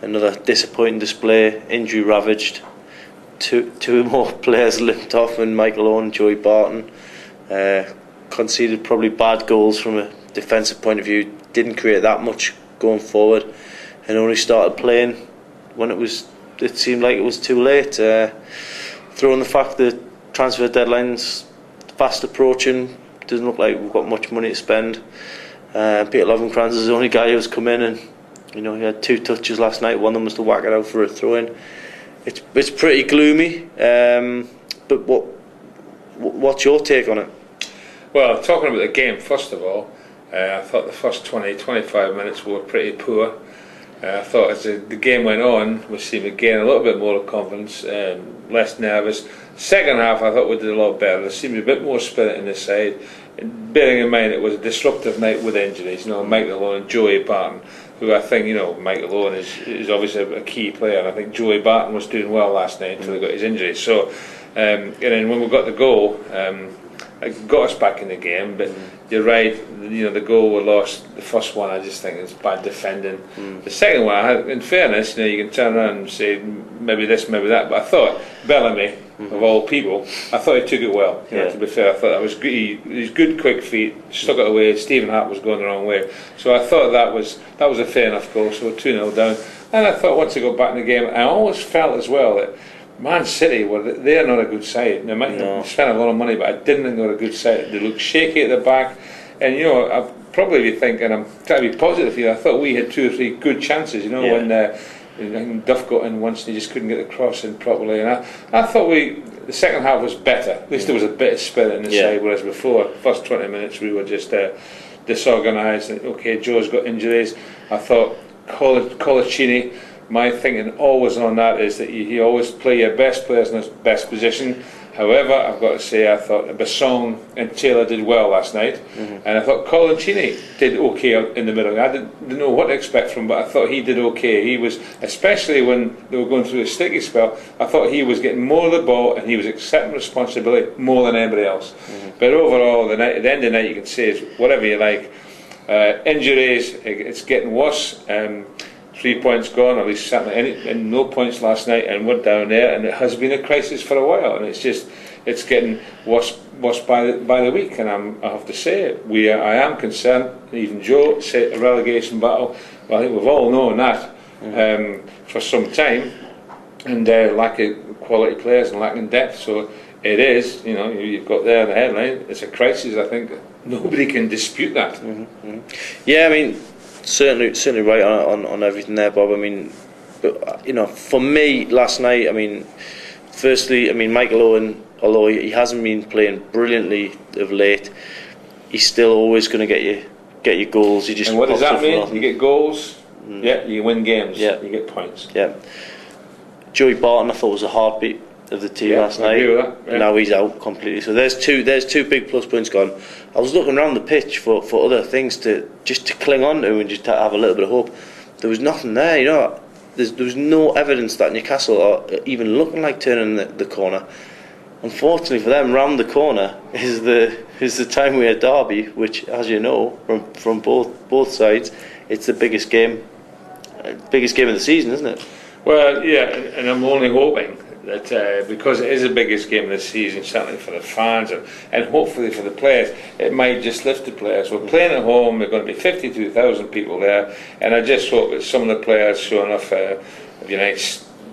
another disappointing display, injury ravaged. Two more players limped off, and Michael Owen and Joey Barton conceded probably bad goals from a defensive point of view. Didn't create that much going forward, and only started playing when it seemed like it was too late. Throwing the fact that transfer deadline's fast approaching, doesn't look like we've got much money to spend. Peter Lovenkrands is the only guy who's come in, and he had 2 touches last night. One of them was to whack it out for a throw-in. It's pretty gloomy. But what's your take on it? Well, talking about the game first of all, I thought the first 20-25 minutes were pretty poor. I thought as the game went on, we seemed to gain a little bit more confidence, less nervous. Second half, I thought we did a lot better. There seemed to be a bit more spirit in the side. And bearing in mind it was a disruptive night with injuries. Michael Owen and Joey Barton, who I think, Michael Owen is obviously a key player, and I think Joey Barton was doing well last night until he got his injury. So, and then when we got the goal, it got us back in the game. But you're right, the goal we lost, the first one, I just think it's bad defending. The second one, in fairness, you can turn around and say maybe this, maybe that. But I thought Bellamy, of all people, I thought he took it well. To be fair, I thought that was good. He's good, quick feet, stuck it away. Stephen Hart was going the wrong way, so I thought that was a fair enough goal. So 2-0 down, and I thought once I got back in the game, I always felt as well that Man City they're not a good side. They might spend a lot of money, but I didn't think they were a good side. They looked shaky at the back, and I probably be thinking, I'm trying to be positive here, I thought we had 2 or 3 good chances. When Duff got in once and he just couldn't get the cross in properly, and I thought the second half was better. At least there was a bit of spirit in the side, whereas before, first 20 minutes we were just disorganised. Okay, Joe's got injuries. I thought Colaccini, my thinking always on that is that you always play your best players in his best position. However, I've got to say I thought Bassong and Taylor did well last night, and I thought Colaccini did okay in the middle. I didn't know what to expect from him, but I thought he did okay. He was, especially when they were going through a sticky spell, I thought he was getting more of the ball and he was accepting responsibility more than anybody else. But overall, at the end of the night, you can say is whatever you like. Injuries, it's getting worse. 3 points gone, at least certainly, and no points last night, and we're down there, and it has been a crisis for a while, and it's getting worse by the week, and I have to say, I am concerned. Even Joe said a relegation battle. Well, I think we've all known that for some time, and lack of quality players and lacking depth. So it is, you've got there the headline. It's a crisis. I think nobody can dispute that. Yeah, I mean. Certainly right on everything there, Bob. I mean, but, for me last night, I mean, firstly, Michael Owen, although he hasn't been playing brilliantly of late, he's still always going to get your goals. And what does that mean? You get goals, you win games, you get points. Yeah. Joey Barton, I thought, was a heartbeat of the team last night. And now he's out completely. So there's two big plus points gone. I was looking around the pitch for other things to cling on to and just to have a little bit of hope. There was nothing there, there was no evidence that Newcastle are even looking like turning the corner. Unfortunately for them, round the corner is the time we had Derby, which, as you know, from both sides, it's the biggest game of the season, isn't it? Well, yeah, and I'm only hoping that because it is the biggest game of the season, certainly for the fans and hopefully for the players, it might just lift the players. We're playing at home, there are going to be 52,000 people there, and I just hope that some of the players show enough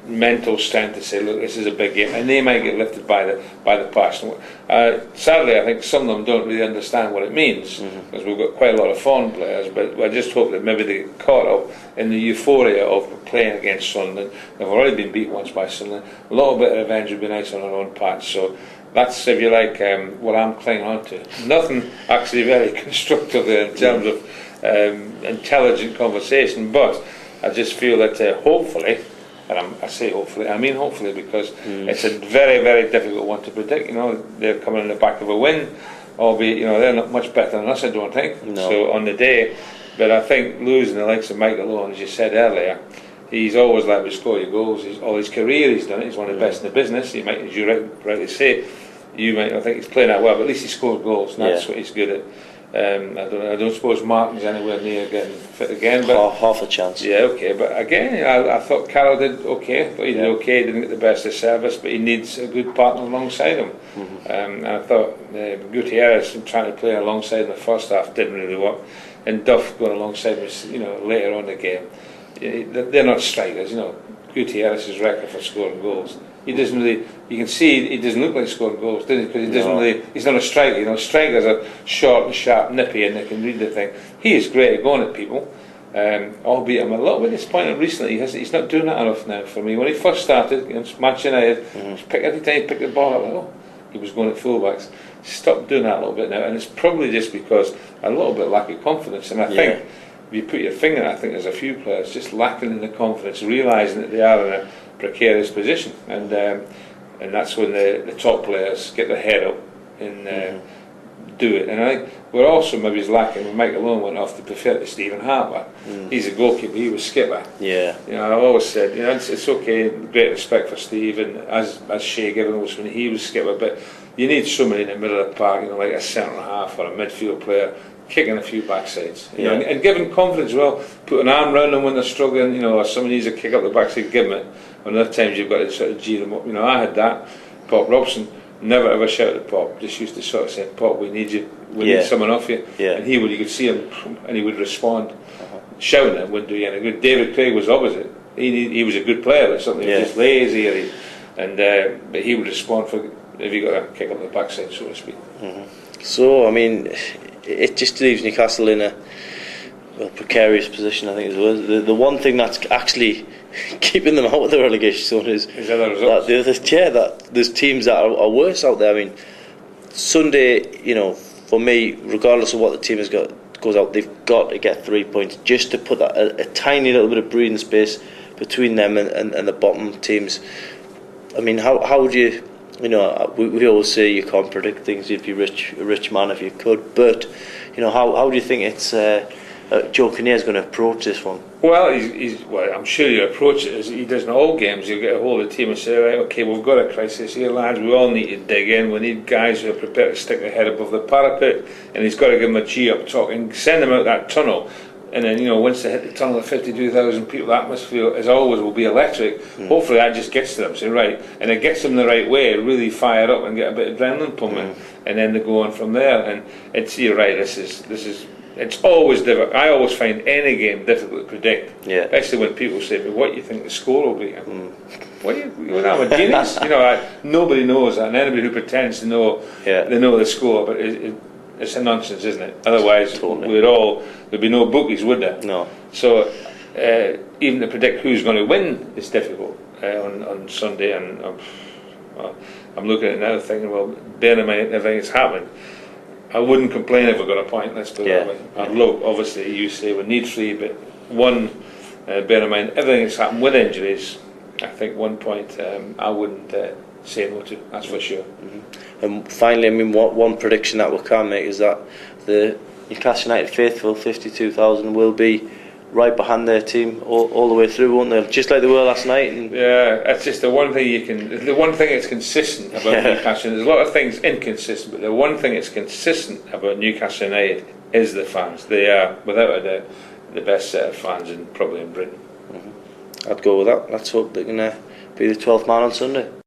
mental strength to say, look, this is a big game, and they might get lifted by the passion. Sadly, I think some of them don't really understand what it means, because we've got quite a lot of foreign players, but I just hope that maybe they get caught up in the euphoria of playing against Sunderland. They've already been beat once by Sunderland. A little bit of revenge would be nice on our own part. So that's, if you like, what I'm clinging on to. Nothing actually very constructive there in terms of intelligent conversation, but I just feel that hopefully, and I say hopefully, I mean hopefully, because it's a very, very difficult one to predict. They're coming in the back of a win, albeit they're not much better than us, I don't think. No. So on the day, but I think losing the likes of Michael Owen, as you said earlier, he's always likely to score your goals. All his career he's done it. He's one of the best in the business. He might, as you rightly say, you might not think he's playing that well, but at least he scores goals, and that's what he's good at. I don't suppose Martin's anywhere near getting fit again. But half a chance. Yeah, okay. But again, I thought Carroll did okay. But he did okay. He didn't get the best of service, but he needs a good partner alongside him. And I thought Gutierrez trying to play alongside in the first half didn't really work. And Duff going alongside was, later on in the game. They're not strikers, Gutierrez's record for scoring goals. He doesn't really. You can see he doesn't look like scoring goals, does he? Because he doesn't really. He's not a striker. Strikers are short and sharp, nippy, and they can read the thing. He is great at going at people. Albeit I'm a little bit disappointed recently. He's not doing that enough now for me. When he first started against Manchester United, every time he picked the ball up, he was going at fullbacks. Stopped doing that a little bit now, and it's probably just because a little bit lack of confidence. And I think if you put your finger, I think there's a few players just lacking in the confidence, realising that they are in a precarious position, and that's when the top players get their head up and do it. And I think we're also maybe lacking when Michael Owen went off to prefer to Stephen Harper. He's a goalkeeper, he was skipper. I've always said it's okay, great respect for Steve, and as Shea Given was when he was skipper, but you need somebody in the middle of the park, like a centre half or a midfield player, kicking a few backsides, and giving confidence. Well, put an arm round them when they're struggling, or someone needs a kick up the backside, give them it. And other times you've got to sort of G them up. I had that. Pop Robson never ever shouted at Pop, just used to sort of say, Pop, we need you, we need someone off you. And you could see him and he would respond. Shouting it wouldn't do you any good. David Craig was opposite. He was a good player, but something was just lazy, but he would respond if you got a kick up the backside, so to speak. So, I mean, it just leaves Newcastle in a precarious position, I think, as well. The one thing that's actually keeping them out of the relegation zone is other results. That there's teams that are worse out there. I mean, Sunday, for me, regardless of what the team goes out, they've got to get 3 points just to put that a tiny little bit of breathing space between them and the bottom teams. I mean, how would you? We always say you can't predict things. You'd be a rich man if you could. But how do you think it's Joe Kinnear's going to approach this one? Well, I'm sure he'll approach it as he does in all games. He'll get a hold of the team and say, right, okay, we've got a crisis here, lads. We all need to dig in. We need guys who are prepared to stick their head above the parapet. And he's got to give them a G up talk and send them out that tunnel. And then, once they hit the tunnel of 52,000 people, the atmosphere, as always, will be electric. Hopefully that just gets to them, say, right, and it gets them the right way, really fire up and get a bit of adrenaline pumping, and then they go on from there. And you're right, this is it's always difficult. I always find any game difficult to predict, especially when people say to me, what do you think the score will be? What I'm a genius? Nobody knows that, and anybody who pretends to know, they know the score, but it's a nonsense, isn't it? Otherwise, there'd be no bookies, would there? No. So even to predict who's going to win is difficult on Sunday. And I'm looking at it now, thinking, well, bearing in mind everything that's happened, I wouldn't complain if we got a point. Let's put it that way. I'd love, obviously, you say we need 3, but one, bear in mind everything that's happened with injuries. I think 1 point I wouldn't say no to. That's for sure. And finally, I mean, one prediction that we can make is that the Newcastle United faithful, 52,000, will be right behind their team all the way through, won't they? Just like they were last night. That's just the one thing the one thing that's consistent about Newcastle. There's a lot of things inconsistent, but the one thing that's consistent about Newcastle United is the fans. They are, without a doubt, the best set of fans probably in Britain. I'd go with that. Let's hope they can be the 12th man on Sunday.